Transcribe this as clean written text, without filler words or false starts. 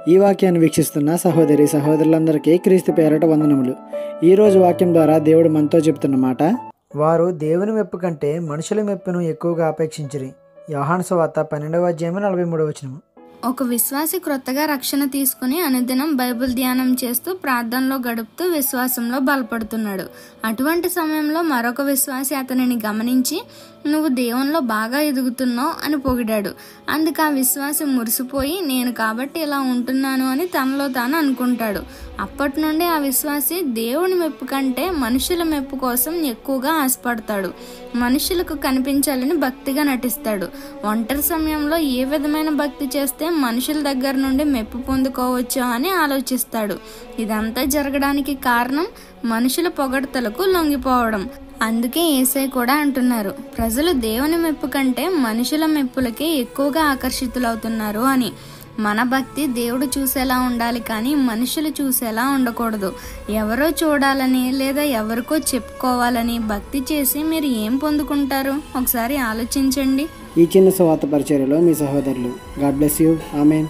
ఈ వాక్యాన్ని వీక్షిస్తున్న సహోదరి సహోదరులందరికీ క్రీస్తు పేరట వందనములు. ఈరోజు వాక్యం ద్వారా దేవుడు మనతో చెప్తున్న మాట, వారు దేవుని మెప్పు కంటే మనుషుల మెప్పును ఎక్కువగా అపేక్షించిరి. యోహాను సువార్త 12:43. ఒక విశ్వాసి క్రొత్తగా రక్షణ తీసుకుని అనుదినం బైబిల్ ధ్యానం చేస్తూ ప్రార్థనలో గడుపుతూ విశ్వాసంలో బలపడుతున్నాడు. అటువంటి సమయంలో మరొక విశ్వాసి అతనిని గమనించి, నువ్వు దేవునిలో బాగా ఎదుగుతున్నావు అని పొగిడాడు. అందుకు ఆ విశ్వాసి మురిసిపోయి, నేను కాబట్టి ఇలా ఉంటున్నాను అని తనలో తాను అనుకుంటాడు. అప్పటి నుండి ఆ విశ్వాసి దేవుని మెప్పు కంటే మనుషుల మెప్పు కోసం ఎక్కువగా ఆశపడతాడు. మనుషులకు కనిపించాలని భక్తిగా నటిస్తాడు. ఒంటరి సమయంలో ఏ విధమైన భక్తి చేస్తే మనుషుల దగ్గర నుండి మెప్పు పొందుకోవచ్చో అని ఆలోచిస్తాడు. ఇదంతా జరగడానికి కారణం మనుషుల పొగడ్తలకు లొంగిపోవడం. అందుకే యేసయ్య కూడా అంటున్నారు, ప్రజలు దేవుని మెప్పు కంటే మనుషుల మెప్పులకే ఎక్కువగా ఆకర్షితులవుతున్నారు అని. మన భక్తి దేవుడు చూసేలా ఉండాలి, కానీ మనుషులు చూసేలా ఉండకూడదు. ఎవరో చూడాలని లేదా ఎవరికో చెప్పుకోవాలని భక్తి చేసి మీరు ఏం పొందుకుంటారు? ఒకసారి ఆలోచించండి. ఈ చిన్న సువార్త పరిచర్యలో మీ సహోదరులు. God bless you. ఆమేన్.